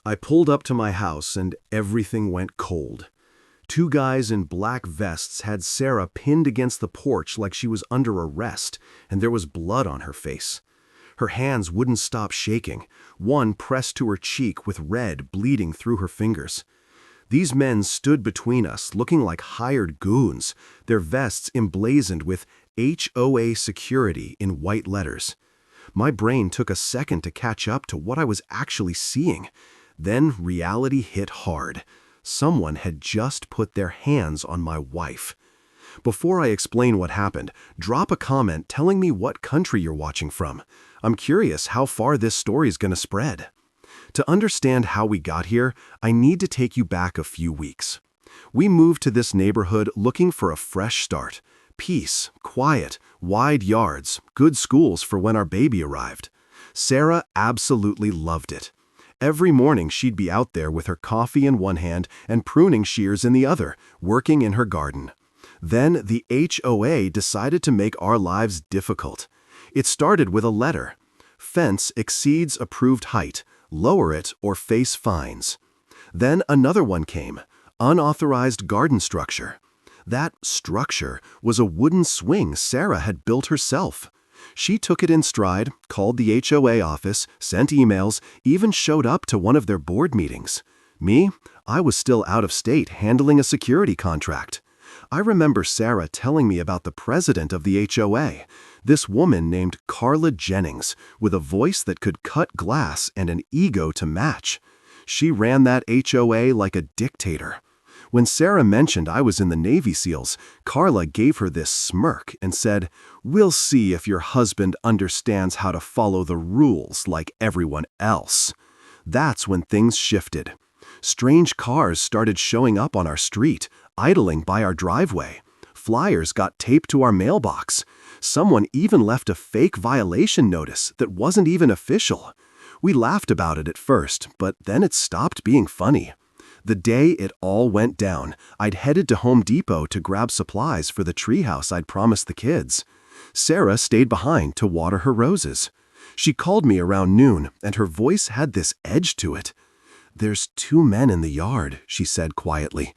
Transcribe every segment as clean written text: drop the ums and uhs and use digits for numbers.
I pulled up to my house and everything went cold. Two guys in black vests had Sarah pinned against the porch like she was under arrest, and there was blood on her face. Her hands wouldn't stop shaking, one pressed to her cheek with red bleeding through her fingers. These men stood between us, looking like hired goons, their vests emblazoned with HOA security in white letters. My brain took a second to catch up to what I was actually seeing. Then reality hit hard. Someone had just put their hands on my wife. Before I explain what happened, drop a comment telling me what country you're watching from. I'm curious how far this story is going to spread. To understand how we got here, I need to take you back a few weeks. We moved to this neighborhood looking for a fresh start. Peace, quiet, wide yards, good schools for when our baby arrived. Sarah absolutely loved it. Every morning she'd be out there with her coffee in one hand and pruning shears in the other, working in her garden. Then the HOA decided to make our lives difficult. It started with a letter. Fence exceeds approved height. Lower it or face fines. Then another one came. Unauthorized garden structure. That structure was a wooden swing Sarah had built herself. She took it in stride, called the HOA office, sent emails, even showed up to one of their board meetings. Me? I was still out of state handling a security contract. I remember Sarah telling me about the president of the HOA, this woman named Carla Jennings, with a voice that could cut glass and an ego to match. She ran that HOA like a dictator. When Sarah mentioned I was in the Navy SEALs, Carla gave her this smirk and said, "We'll see if your husband understands how to follow the rules like everyone else." That's when things shifted. Strange cars started showing up on our street, idling by our driveway. Flyers got taped to our mailbox. Someone even left a fake violation notice that wasn't even official. We laughed about it at first, but then it stopped being funny. The day it all went down, I'd headed to Home Depot to grab supplies for the treehouse I'd promised the kids. Sarah stayed behind to water her roses. She called me around noon, and her voice had this edge to it. "There's two men in the yard," she said quietly.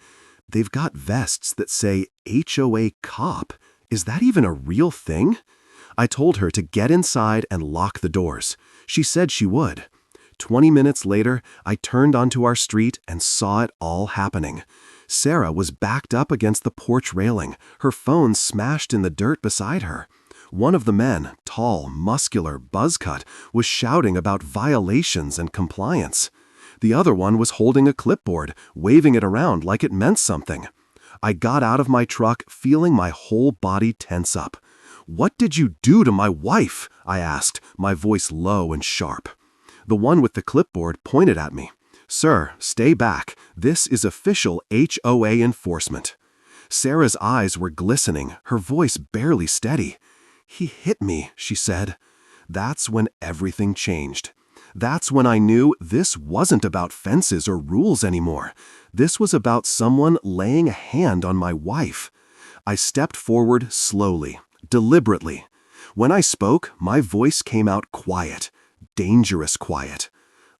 "They've got vests that say HOA cop. Is that even a real thing?" I told her to get inside and lock the doors. She said she would. 20 minutes later, I turned onto our street and saw it all happening. Sarah was backed up against the porch railing, her phone smashed in the dirt beside her. One of the men, tall, muscular, buzz-cut, was shouting about violations and compliance. The other one was holding a clipboard, waving it around like it meant something. I got out of my truck, feeling my whole body tense up. "What did you do to my wife?" I asked, my voice low and sharp. The one with the clipboard pointed at me. "Sir, stay back. This is official HOA enforcement." Sarah's eyes were glistening, her voice barely steady. "He hit me," she said. That's when everything changed. That's when I knew this wasn't about fences or rules anymore. This was about someone laying a hand on my wife. I stepped forward slowly, deliberately. When I spoke, my voice came out quiet. Dangerous quiet.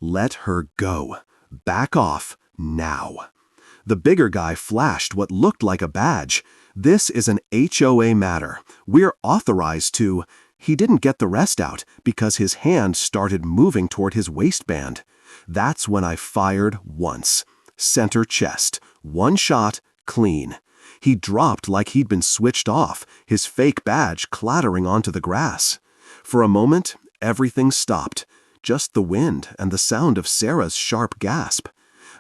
"Let her go. Back off now." The bigger guy flashed what looked like a badge. "This is an HOA matter. We're authorized to—" He didn't get the rest out because his hand started moving toward his waistband. That's when I fired once. Center chest. One shot, clean. He dropped like he'd been switched off, his fake badge clattering onto the grass. For a moment, everything stopped. Just the wind and the sound of Sarah's sharp gasp.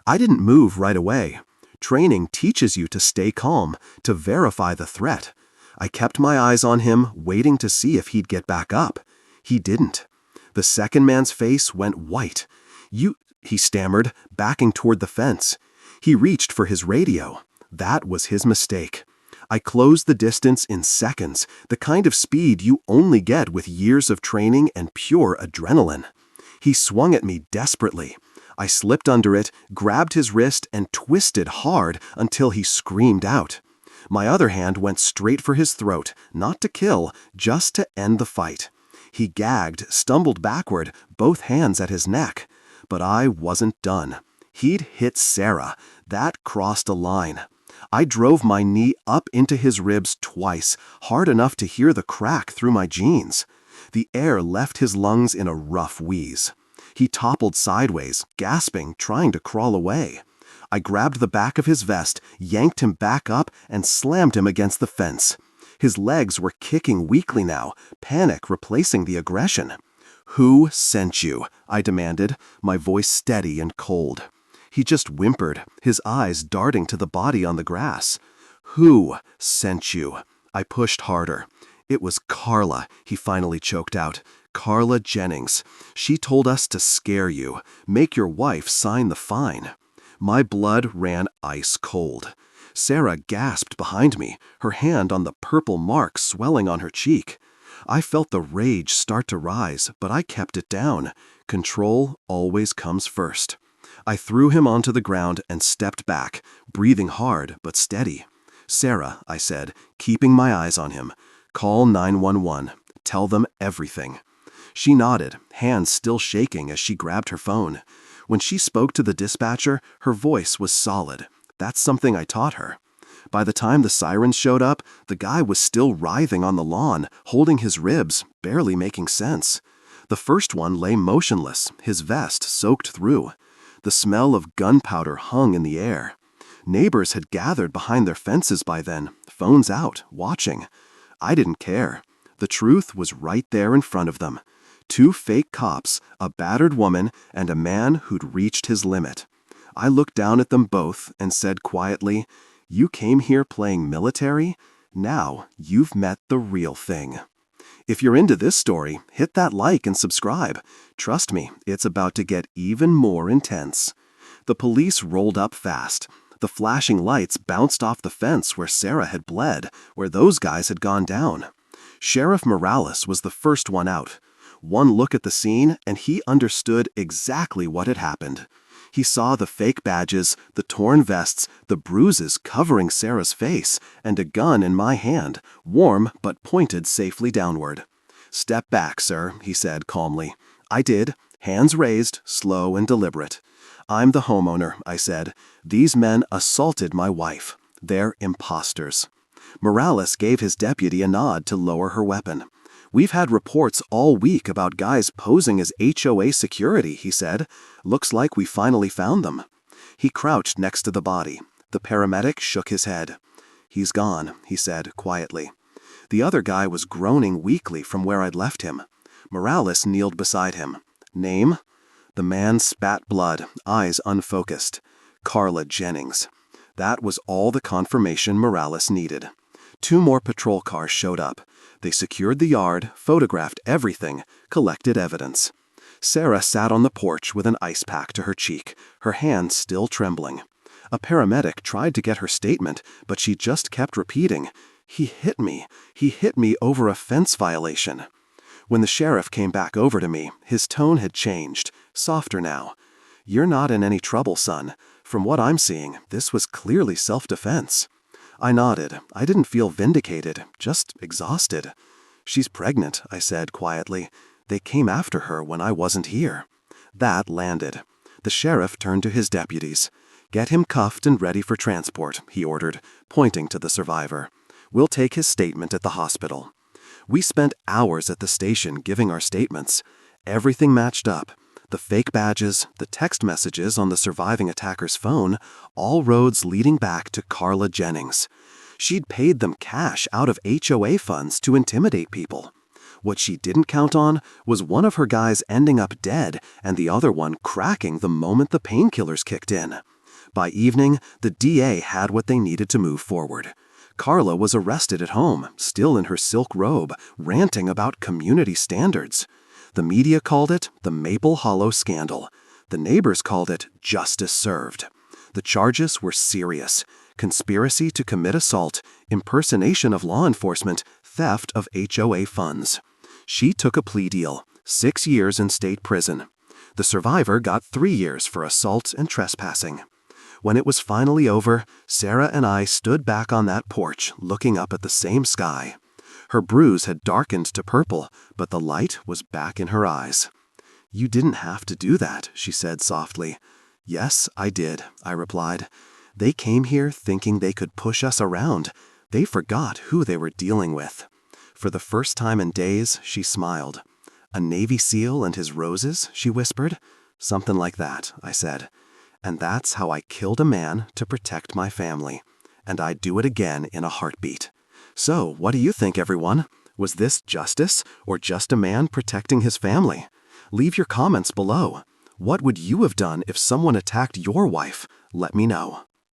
I didn't move right away. Training teaches you to stay calm, to verify the threat. I kept my eyes on him, waiting to see if he'd get back up. He didn't. The second man's face went white. He stammered, backing toward the fence. He reached for his radio. That was his mistake. I closed the distance in seconds, the kind of speed you only get with years of training and pure adrenaline. He swung at me desperately. I slipped under it, grabbed his wrist, and twisted hard until he screamed out. My other hand went straight for his throat, not to kill, just to end the fight. He gagged, stumbled backward, both hands at his neck. But I wasn't done. He'd hit Sarah. That crossed a line. I drove my knee up into his ribs twice, hard enough to hear the crack through my jeans. The air left his lungs in a rough wheeze. He toppled sideways, gasping, trying to crawl away. I grabbed the back of his vest, yanked him back up, and slammed him against the fence. His legs were kicking weakly now, panic replacing the aggression. "Who sent you?" I demanded, my voice steady and cold. He just whimpered, his eyes darting to the body on the grass. "Who sent you?" I pushed harder. "It was Carla," he finally choked out. "Carla Jennings. She told us to scare you, make your wife sign the fine." My blood ran ice cold. Sarah gasped behind me, her hand on the purple mark swelling on her cheek. I felt the rage start to rise, but I kept it down. Control always comes first. I threw him onto the ground and stepped back, breathing hard but steady. "Sarah," I said, keeping my eyes on him, "call 911. Tell them everything." She nodded, hands still shaking as she grabbed her phone. When she spoke to the dispatcher, her voice was solid. That's something I taught her. By the time the sirens showed up, the guy was still writhing on the lawn, holding his ribs, barely making sense. The first one lay motionless, his vest soaked through. The smell of gunpowder hung in the air. Neighbors had gathered behind their fences by then, phones out, watching. I didn't care. The truth was right there in front of them. 2 fake cops, a battered woman, and a man who'd reached his limit. I looked down at them both and said quietly, "You came here playing military? Now you've met the real thing." If you're into this story, hit that like and subscribe. Trust me, it's about to get even more intense. The police rolled up fast. The flashing lights bounced off the fence where Sarah had bled, where those guys had gone down. Sheriff Morales was the first one out. One look at the scene, and he understood exactly what had happened. He saw the fake badges, the torn vests, the bruises covering Sarah's face, and a gun in my hand, warm but pointed safely downward. "Step back, sir," he said calmly. I did, hands raised, slow and deliberate. "I'm the homeowner," I said. "These men assaulted my wife. They're imposters." Morales gave his deputy a nod to lower her weapon. "We've had reports all week about guys posing as HOA security," he said. "Looks like we finally found them." He crouched next to the body. The paramedic shook his head. "He's gone," he said quietly. The other guy was groaning weakly from where I'd left him. Morales kneeled beside him. "Name?" The man spat blood, eyes unfocused. "Carla Jennings." That was all the confirmation Morales needed. 2 more patrol cars showed up. They secured the yard, photographed everything, collected evidence. Sarah sat on the porch with an ice pack to her cheek, her hand still trembling. A paramedic tried to get her statement, but she just kept repeating, He hit me over a fence violation." When the sheriff came back over to me, his tone had changed, softer now. "You're not in any trouble, son. From what I'm seeing, this was clearly self-defense." I nodded. I didn't feel vindicated, just exhausted. "She's pregnant," I said quietly. "They came after her when I wasn't here." That landed. The sheriff turned to his deputies. "Get him cuffed and ready for transport," he ordered, pointing to the survivor. "We'll take his statement at the hospital." We spent hours at the station giving our statements. Everything matched up. The fake badges, the text messages on the surviving attacker's phone, all roads leading back to Carla Jennings. She'd paid them cash out of HOA funds to intimidate people. What she didn't count on was one of her guys ending up dead and the other one cracking the moment the painkillers kicked in. By evening, the DA had what they needed to move forward. Carla was arrested at home, still in her silk robe, ranting about community standards. The media called it the Maple Hollow Scandal. The neighbors called it justice served. The charges were serious: conspiracy to commit assault, impersonation of law enforcement, theft of HOA funds. She took a plea deal, 6 years in state prison. The survivor got 3 years for assault and trespassing. When it was finally over, Sarah and I stood back on that porch, looking up at the same sky. Her bruise had darkened to purple, but the light was back in her eyes. "You didn't have to do that," she said softly. "Yes, I did," I replied. "They came here thinking they could push us around. They forgot who they were dealing with." For the first time in days, she smiled. "A Navy SEAL and his roses?" she whispered. "Something like that," I said. "And that's how I killed a man to protect my family. And I'd do it again in a heartbeat." So, what do you think, everyone? Was this justice, or just a man protecting his family? Leave your comments below. What would you have done if someone attacked your wife? Let me know.